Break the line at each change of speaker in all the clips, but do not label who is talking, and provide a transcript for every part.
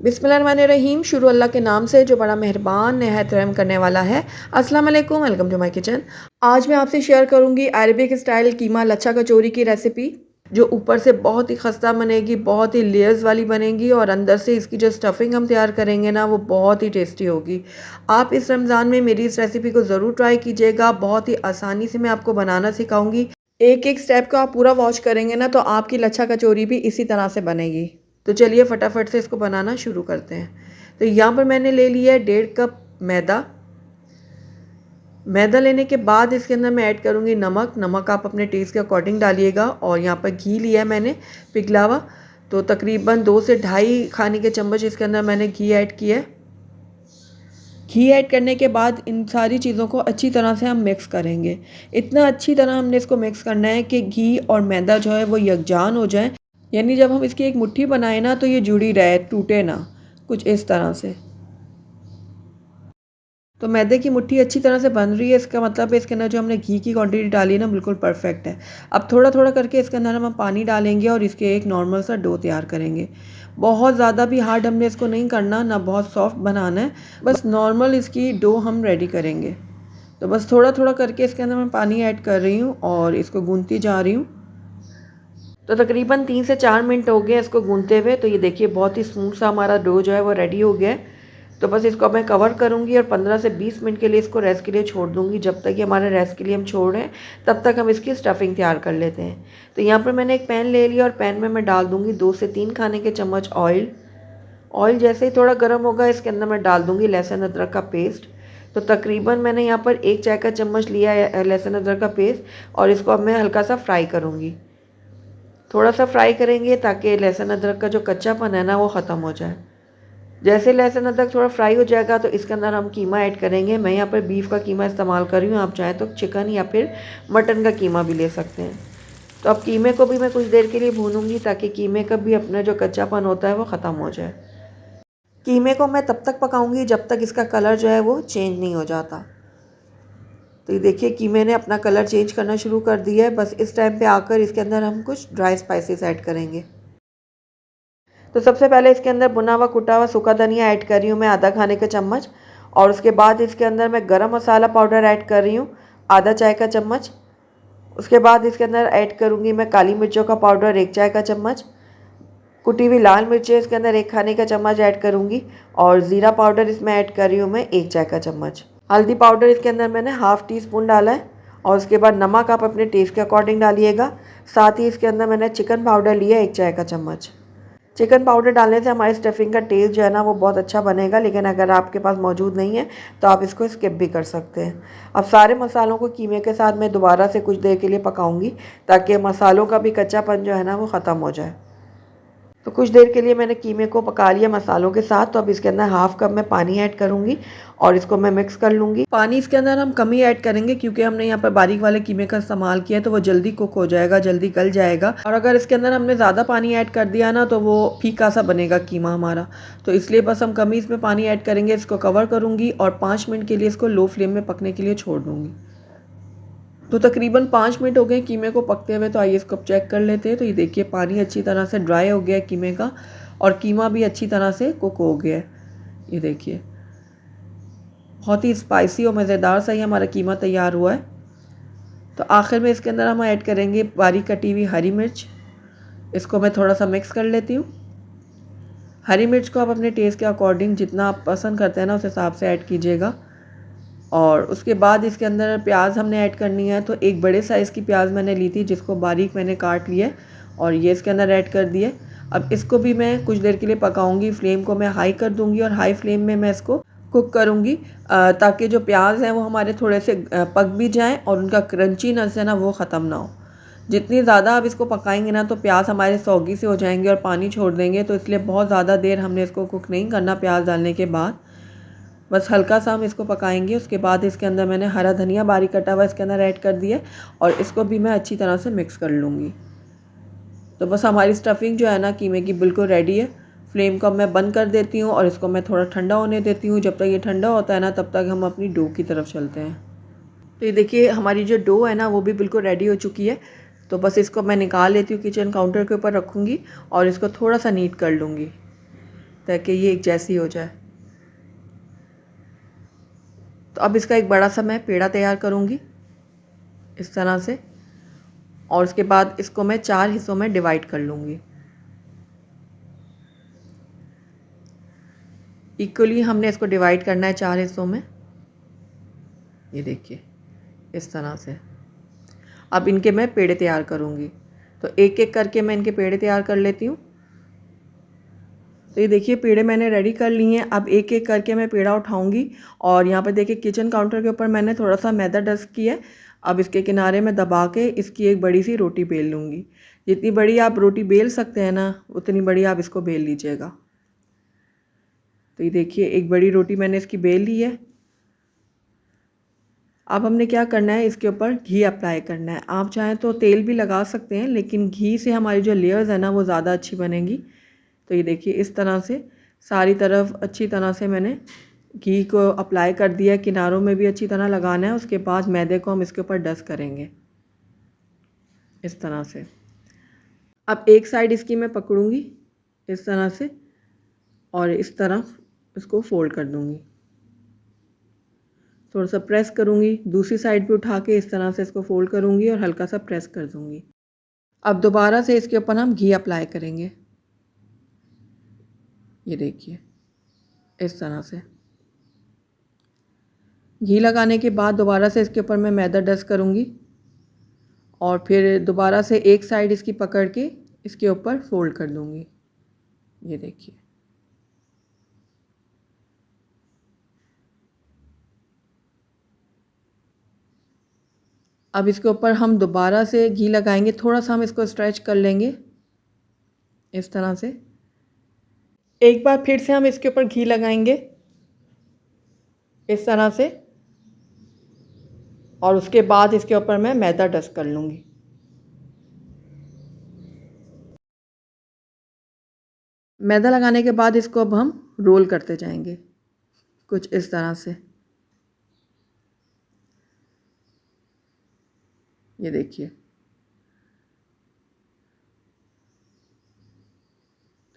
बिस्मिल्लाहिर्रहमानिर्रहीम। शुरू अल्लाह के नाम से जो बड़ा मेहरबान नहायत रहम करने वाला है। अस्सलाम वालेकुम, वेलकम टू माय किचन। आज मैं आपसे शेयर करूंगी अरबिक स्टाइल कीमा लच्छा कचौरी की रेसिपी, जो ऊपर से बहुत ही खस्ता बनेगी, बहुत ही लेयर्स वाली बनेगी और अंदर से इसकी जो स्टफिंग हम तैयार करेंगे ना, वो बहुत ही टेस्टी होगी। आप इस रमज़ान में मेरी इस रेसिपी को ज़रूर ट्राई कीजिएगा। बहुत ही आसानी से मैं आपको बनाना सिखाऊंगी। एक एक स्टेप को आप पूरा वॉच करेंगे ना, तो आपकी लच्छा कचौरी भी इसी तरह से बनेगी। तो चलिए फटाफट से इसको बनाना शुरू करते हैं। तो यहाँ पर मैंने ले लिया है 1.5 कप मैदा। मैदा लेने के बाद इसके अंदर मैं ऐड करूँगी नमक। नमक आप अपने टेस्ट के अकॉर्डिंग डालिएगा। और यहाँ पर घी लिया है मैंने पिघला हुआ, तो तकरीबन 2 से 2.5 खाने के चम्मच इसके अंदर मैंने घी ऐड किया है। घी ऐड करने के बाद इन सारी चीज़ों को अच्छी तरह से हम मिक्स करेंगे। इतना अच्छी तरह हमने इसको मिक्स करना है कि घी और मैदा जो है वो यकजान हो जाए, यानी जब हम इसकी एक मुट्ठी बनाए ना, तो ये जुड़ी रहे, टूटे ना, कुछ इस तरह से। तो मैदे की मुट्ठी अच्छी तरह से बन रही है, इसका मतलब है इसके अंदर जो हमने घी की क्वांटिटी डाली है ना, बिल्कुल परफेक्ट है। अब थोड़ा थोड़ा करके इसके अंदर हम पानी डालेंगे और इसके एक नॉर्मल सा डो तैयार करेंगे। बहुत ज़्यादा भी हार्ड हमने इसको नहीं करना, ना बहुत सॉफ्ट बनाना है, बस नॉर्मल इसकी डो हम रेडी करेंगे। तो बस थोड़ा थोड़ा करके इसके अंदर मैं पानी ऐड कर रही हूँ और इसको गूंथती जा रही हूँ। तो तकरीबन 3 से 4 मिनट हो गए इसको गूंथते हुए। तो ये देखिए बहुत ही स्मूथ सा हमारा डो जो है वो रेडी हो गया है। तो बस इसको मैं कवर करूँगी और 15 से 20 मिनट के लिए इसको रेस्ट के लिए छोड़ दूँगी। जब तक ये हमारे रेस्ट के लिए हम छोड़ रहे हैं, तब तक हम इसकी स्टफिंग तैयार कर लेते हैं। तो यहाँ पर मैंने एक पैन ले लिया और पैन में मैं डाल दूँगी 2 से 3 खाने के चम्मच ऑयल। ऑयल जैसे ही थोड़ा गर्म होगा, इसके अंदर मैं डाल दूँगी लहसुन अदरक का पेस्ट। तो तकरीबन मैंने यहाँ पर 1 चाय का चम्मच लिया है लहसुन अदरक का पेस्ट, और इसको अब मैं हल्का सा फ्राई करूँगी। थोड़ा सा फ्राई करेंगे ताकि लहसुन अदरक का जो कच्चापन है ना, वो ख़त्म हो जाए। जैसे लहसुन अदरक थोड़ा फ्राई हो जाएगा, तो इसके अंदर हम कीमा ऐड करेंगे। मैं यहाँ पर बीफ का कीमा इस्तेमाल कर रही हूँ, आप चाहें तो चिकन या फिर मटन का कीमा भी ले सकते हैं। तो अब कीमे को भी मैं कुछ देर के लिए भूनूंगी, ताकि कीमे का भी अपना जो कच्चापन होता है वो ख़त्म हो जाए। कीमे को मैं तब तक पकाऊंगी जब तक इसका कलर जो है वो चेंज नहीं हो जाता। तो ये देखिए कीमे ने अपना कलर चेंज करना शुरू कर दिया है। बस इस टाइम पे आकर इसके अंदर हम कुछ ड्राई स्पाइसेस ऐड करेंगे। तो सबसे पहले इसके अंदर भुना हुआ कुटा हुआ सूखा धनिया ऐड कर रही हूँ मैं आधा खाने का चम्मच। और उसके बाद इसके अंदर मैं गरम मसाला पाउडर ऐड कर रही हूँ आधा चाय का चम्मच। उसके बाद इसके अंदर ऐड करूँगी मैं काली मिर्चों का पाउडर 1 चाय का चम्मच। कुटी हुई लाल मिर्चें इसके अंदर 1 खाने का चम्मच ऐड करूँगी। और ज़ीरा पाउडर इसमें ऐड कर रही हूँ मैं 1 चाय का चम्मच। हल्दी पाउडर इसके अंदर मैंने हाफ़ टी स्पून डाला है। और उसके बाद नमक आप अपने टेस्ट के अकॉर्डिंग डालिएगा। साथ ही इसके अंदर मैंने चिकन पाउडर लिया 1 चाय का चम्मच। चिकन पाउडर डालने से हमारी स्टफिंग का टेस्ट जो है ना, वो बहुत अच्छा बनेगा। लेकिन अगर आपके पास मौजूद नहीं है तो आप इसको स्किप भी कर सकते हैं। अब सारे मसालों को कीमे के साथ मैं दोबारा से कुछ देर के लिए पकाऊंगी, ताकि मसालों का भी कच्चापन जो है ना, वो ख़त्म हो जाए। तो कुछ देर के लिए मैंने कीमे को पका लिया मसालों के साथ। तो अब इसके अंदर हाफ़ कप मैं पानी ऐड करूँगी और इसको मैं मिक्स कर लूँगी। पानी इसके अंदर हम कम ही ऐड करेंगे, क्योंकि हमने यहाँ पर बारीक वाले कीमे का इस्तेमाल किया है, तो वो जल्दी कुक हो जाएगा, जल्दी गल जाएगा। और अगर इसके अंदर हमने ज़्यादा पानी ऐड कर दिया ना, तो वो फीका सा बनेगा कीमा हमारा। तो इसलिए बस हम कम ही इसमें पानी ऐड करेंगे। इसको कवर करूँगी और 5 मिनट के लिए इसको लो फ्लेम में पकने के लिए छोड़ दूँगी। तो तकरीबन 5 मिनट हो गए कीमे को पकते हुए। तो आइए इसको चेक कर लेते हैं। तो ये देखिए पानी अच्छी तरह से ड्राई हो गया है कीमे का, और कीमा भी अच्छी तरह से कुक हो गया है। ये देखिए बहुत ही स्पाइसी और मज़ेदार सा ही हमारा कीमा तैयार हुआ है। तो आखिर में इसके अंदर हम ऐड करेंगे बारीक कटी हुई हरी मिर्च। इसको मैं थोड़ा सा मिक्स कर लेती हूँ। हरी मिर्च को आप अपने टेस्ट के अकॉर्डिंग जितना आप पसंद करते हैं ना, उस हिसाब से ऐड कीजिएगा। और उसके बाद इसके अंदर प्याज हमने ऐड करनी है। तो एक बड़े साइज़ की प्याज मैंने ली थी, जिसको बारीक मैंने काट लिया और ये इसके अंदर ऐड कर दिए। अब इसको भी मैं कुछ देर के लिए पकाऊंगी। फ्लेम को मैं हाई कर दूंगी और हाई फ्लेम में मैं इसको कुक करूंगी, ताकि जो प्याज हैं वो हमारे थोड़े से पक भी जाएं और उनका क्रंचीनेस है ना, वो ख़त्म ना हो। जितनी ज़्यादा आप इसको पकाएंगे ना, तो प्याज हमारे सौगी से हो जाएंगे और पानी छोड़ देंगे। तो इसलिए बहुत ज़्यादा देर हमने इसको कुक नहीं करना प्याज डालने के बाद, बस हल्का सा हम इसको पकाएंगे। उसके बाद इसके अंदर मैंने हरा धनिया बारीक कटा हुआ इसके अंदर ऐड कर दिया, और इसको भी मैं अच्छी तरह से मिक्स कर लूँगी। तो बस हमारी स्टफिंग जो है ना कीमे की बिल्कुल रेडी है। फ्लेम को मैं बंद कर देती हूँ और इसको मैं थोड़ा ठंडा होने देती हूँ। जब तक ये ठंडा होता है ना, तब तक हम अपनी डो की तरफ चलते हैं। तो ये देखिए हमारी जो डो है ना, वो भी बिल्कुल रेडी हो चुकी है। तो बस इसको मैं निकाल लेती हूँ, किचन काउंटर के ऊपर रखूँगी और इसको थोड़ा सा नीट कर लूँगी। ताकि ये एक जैसी हो जाए। तो अब इसका एक बड़ा सा मैं पेड़ा तैयार करूँगी इस तरह से, और उसके बाद इसको मैं 4 हिस्सों में डिवाइड कर लूँगी। इक्वली हमने इसको डिवाइड करना है 4 हिस्सों में। ये देखिए इस तरह से। अब इनके मैं पेड़े तैयार करूँगी, तो एक एक करके मैं इनके पेड़े तैयार कर लेती हूँ। तो ये देखिए पेड़े मैंने रेडी कर लिए हैं। अब एक एक करके मैं पेड़ा उठाऊँगी, और यहाँ पर देखिए किचन काउंटर के ऊपर मैंने थोड़ा सा मैदा डस्ट किया है। अब इसके किनारे में दबा के इसकी एक बड़ी सी रोटी बेल लूँगी। जितनी बड़ी आप रोटी बेल सकते हैं ना, उतनी बड़ी आप इसको बेल लीजिएगा। तो ये देखिए एक बड़ी रोटी मैंने इसकी बेल ली है। अब हमने क्या करना है, इसके ऊपर घी अप्लाई करना है। आप चाहें तो तेल भी लगा सकते हैं, लेकिन घी से हमारी जो लेयर्स है ना वो ज़्यादा अच्छी बनेंगी। तो ये देखिए इस तरह से सारी तरफ अच्छी तरह से मैंने घी को अप्लाई कर दिया। किनारों में भी अच्छी तरह लगाना है। उसके बाद मैदे को हम इसके ऊपर डस्ट करेंगे इस तरह से। अब एक साइड इसकी मैं पकड़ूंगी इस तरह से, और इस तरफ इसको फोल्ड कर दूंगी। थोड़ा सा प्रेस करूंगी, दूसरी साइड पे उठा के इस तरह से इसको फोल्ड करूंगी और हल्का सा प्रेस कर दूंगी। अब दोबारा से इसके ऊपर हम घी अप्लाई करेंगे। ये देखिए इस तरह से घी लगाने के बाद दोबारा से इसके ऊपर मैं मैदा डस्ट करूंगी, और फिर दोबारा से एक साइड इसकी पकड़ के इसके ऊपर फोल्ड कर दूंगी। ये देखिए अब इसके ऊपर हम दोबारा से घी लगाएंगे। थोड़ा सा हम इसको स्ट्रेच कर लेंगे इस तरह से। एक बार फिर से हम इसके ऊपर घी लगाएंगे इस तरह से, और उसके बाद इसके ऊपर मैं मैदा डस्ट कर लूँगी। मैदा लगाने के बाद इसको अब हम रोल करते जाएंगे कुछ इस तरह से। ये देखिए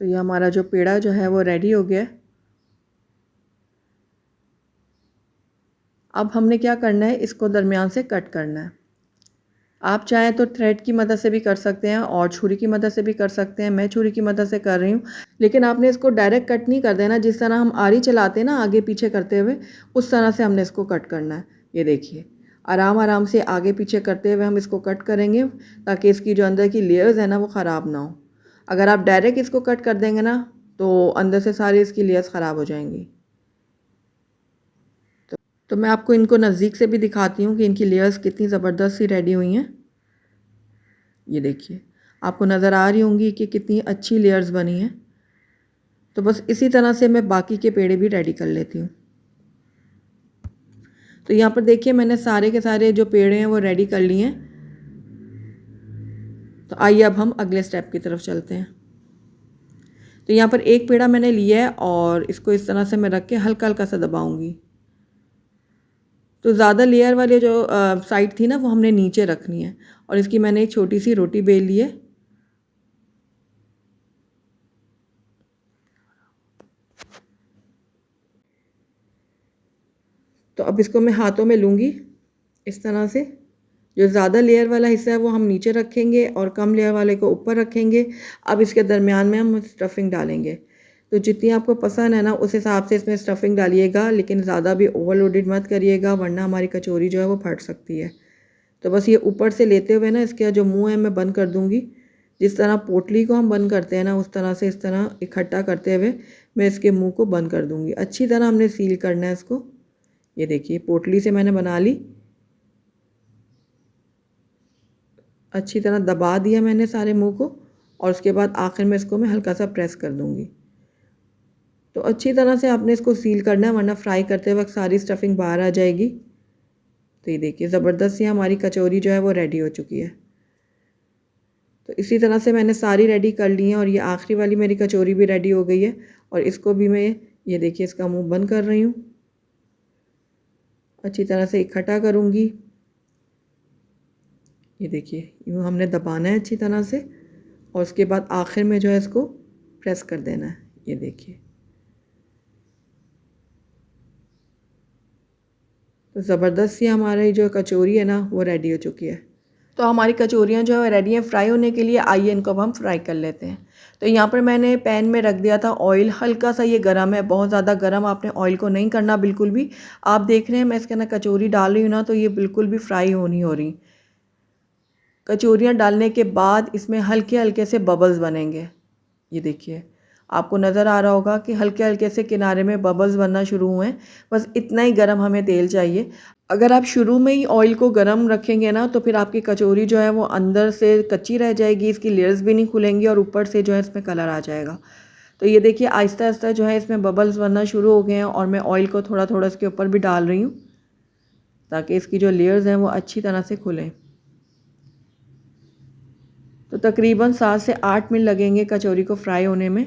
तो ये हमारा जो पेड़ा जो है वो रेडी हो गया है। अब हमने क्या करना है, इसको दरमियान से कट करना है। आप चाहें तो थ्रेड की मदद से भी कर सकते हैं और छुरी की मदद से भी कर सकते हैं। मैं छुरी की मदद से कर रही हूँ, लेकिन आपने इसको डायरेक्ट कट नहीं कर देना। जिस तरह हम आरी चलाते हैं ना आगे पीछे करते हुए, उस तरह से हमने इसको कट करना है। ये देखिए आराम आराम से आगे पीछे करते हुए हम इसको कट करेंगे, ताकि इसकी जो अंदर की लेयर्स है ना वो ख़राब ना हो। अगर आप डायरेक्ट इसको कट कर देंगे ना, तो अंदर से सारी इसकी लेयर्स ख़राब हो जाएंगी। तो मैं आपको इनको नज़दीक से भी दिखाती हूँ कि इनकी लेयर्स कितनी ज़बरदस्त सी रेडी हुई हैं। ये देखिए आपको नज़र आ रही होंगी कि कितनी अच्छी लेयर्स बनी हैं। तो बस इसी तरह से मैं बाकी के पेड़े भी रेडी कर लेती हूँ। तो यहाँ पर देखिए मैंने सारे के सारे जो पेड़े हैं वो रेडी कर लिए हैं। तो आइए अब हम अगले स्टेप की तरफ चलते हैं। तो यहाँ पर एक पेड़ा मैंने लिया है और इसको इस तरह से मैं रख के हल्का हल्का सा दबाऊंगी। तो ज़्यादा लेयर वाले जो साइड थी ना वो हमने नीचे रखनी है, और इसकी मैंने एक छोटी सी रोटी बेल ली है। तो अब इसको मैं हाथों में लूँगी इस तरह से। जो ज़्यादा लेयर वाला हिस्सा है वो हम नीचे रखेंगे और कम लेयर वाले को ऊपर रखेंगे। अब इसके दरमियान में हम स्टफिंग डालेंगे। तो जितनी आपको पसंद है ना उस हिसाब से इसमें स्टफिंग डालिएगा, लेकिन ज़्यादा भी ओवरलोडेड मत करिएगा, वरना हमारी कचौरी जो है वो फट सकती है। तो बस ये ऊपर से लेते हुए ना इसका जो मुँह है मैं बंद कर दूँगी। जिस तरह पोटली को हम बंद करते हैं ना, उस तरह से इस तरह इकट्ठा करते हुए मैं इसके मुँह को बंद कर दूँगी। अच्छी तरह हमने सील करना है इसको। ये देखिए पोटली से मैंने बना ली, अच्छी तरह दबा दिया मैंने सारे मुंह को, और उसके बाद आखिर में इसको मैं हल्का सा प्रेस कर दूंगी। तो अच्छी तरह से आपने इसको सील करना है, वरना फ्राई करते वक्त सारी स्टफिंग बाहर आ जाएगी। तो ये देखिए ज़बरदस्त सी हमारी कचौरी जो है वो रेडी हो चुकी है। तो इसी तरह से मैंने सारी रेडी कर ली हैं, और ये आखिरी वाली मेरी कचौरी भी रेडी हो गई है। और इसको भी मैं ये देखिए इसका मुँह बंद कर रही हूँ, अच्छी तरह से इकट्ठा करूँगी। ये देखिए यूँ हमने दबाना है अच्छी तरह से, और उसके बाद आखिर में जो है इसको प्रेस कर देना है। ये देखिए तो ज़बरदस्त सी हमारी जो कचौरी है ना वो रेडी हो चुकी है। तो हमारी कचौरियाँ जो है रेडी हैं फ्राई होने के लिए। आइए इनको अब हम फ्राई कर लेते हैं। तो यहाँ पर मैंने पैन में रख दिया था ऑयल, हल्का सा ये गरम है, बहुत ज़्यादा गरम आपने ऑयल को नहीं करना बिल्कुल भी। आप देख रहे हैं मैं इसके अंदर कचौरी डाल रही हूँ ना, तो ये बिल्कुल भी फ्राई नहीं हो रही। कचौरियाँ डालने के बाद इसमें हल्के हल्के से बबल्स बनेंगे। ये देखिए, आपको नज़र आ रहा होगा कि हल्के हल्के से किनारे में बबल्स बनना शुरू हुए हैं। बस इतना ही गरम हमें तेल चाहिए। अगर आप शुरू में ही ऑयल को गरम रखेंगे ना, तो फिर आपकी कचौरी जो है वो अंदर से कच्ची रह जाएगी, इसकी लेयर्स भी नहीं खुलेंगी और ऊपर से जो है इसमें कलर आ जाएगा। तो ये देखिए आहिस्ता आहिस्ता जो है इसमें बबल्स बनना शुरू हो गए हैं और मैं ऑयल को थोड़ा थोड़ा इसके ऊपर भी डाल रही हूँ ताकि इसकी जो लेयर्स हैं वो अच्छी तरह से खुलें। तो तकरीबन 7 से 8 मिनट लगेंगे कचौरी को फ्राई होने में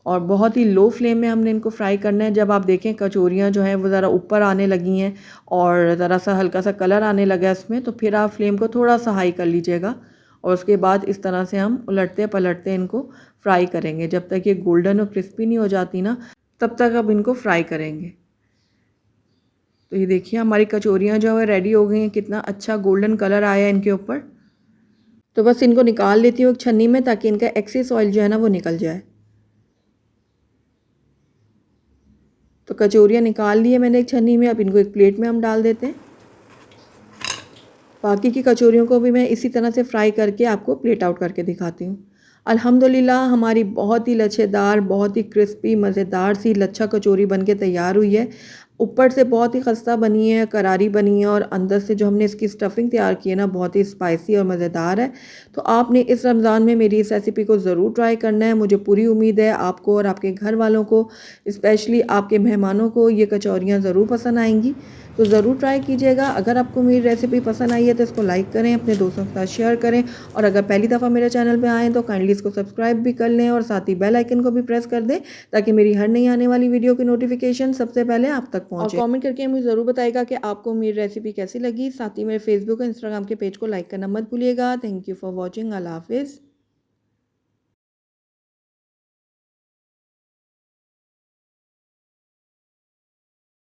और बहुत ही लो फ्लेम में हमने इनको फ्राई करना है। जब आप देखें कचौरियाँ जो हैं वो ज़रा ऊपर आने लगी हैं और ज़रा सा हल्का सा कलर आने लगा है इसमें, तो फिर आप फ्लेम को थोड़ा सा हाई कर लीजिएगा और उसके बाद इस तरह से हम उलटते पलटते इनको फ्राई करेंगे। जब तक ये गोल्डन और क्रिस्पी नहीं हो जाती ना, तब तक अब इनको फ्राई करेंगे। तो ये देखिए हमारी कचौरियाँ जो है रेडी हो गई हैं, कितना अच्छा गोल्डन कलर आया है इनके ऊपर। तो बस इनको निकाल लेती हूँ एक छन्नी में ताकि इनका एक्सेस ऑयल जो है ना वो निकल जाए। तो कचौरियाँ निकाल ली है मैंने एक छन्नी में। अब इनको एक प्लेट में हम डाल देते हैं। बाकी की कचौरियों को भी मैं इसी तरह से फ्राई करके आपको प्लेट आउट करके दिखाती हूँ। अल्हम्दुलिल्लाह हमारी बहुत ही लच्छेदार, बहुत ही क्रिस्पी, मज़ेदार सी लच्छा कचौरी बनके तैयार हुई है। ऊपर से बहुत ही खस्ता बनी है, करारी बनी है और अंदर से जो हमने इसकी स्टफिंग तैयार की है ना, बहुत ही स्पाइसी और मज़ेदार है। तो आपने इस रमज़ान में मेरी इस रेसिपी को ज़रूर ट्राई करना है। मुझे पूरी उम्मीद है आपको और आपके घर वालों को, स्पेशली आपके मेहमानों को ये कचौरियाँ ज़रूर पसंद आएंगी। तो ज़रूर ट्राई कीजिएगा। अगर आपको मेरी रेसिपी पसंद आई है तो इसको लाइक करें, अपने दोस्तों के साथ शेयर करें और अगर पहली दफ़ा मेरे चैनल पे आएँ तो काइंडली इसको सब्सक्राइब भी कर लें और साथ ही बेल आइकन को भी प्रेस कर दें ताकि मेरी हर नई आने वाली वीडियो की नोटिफिकेशन सबसे पहले आप तक पहुँचे। और कमेंट करके मुझे ज़रूर बताइएगा कि आपको मेरी रेसिपी कैसी लगी। साथ ही मेरे फेसबुक और इंस्टाग्राम के पेज को लाइक करना मत भूलिएगा। Thank you for watching. अल्लाह हाफिज़।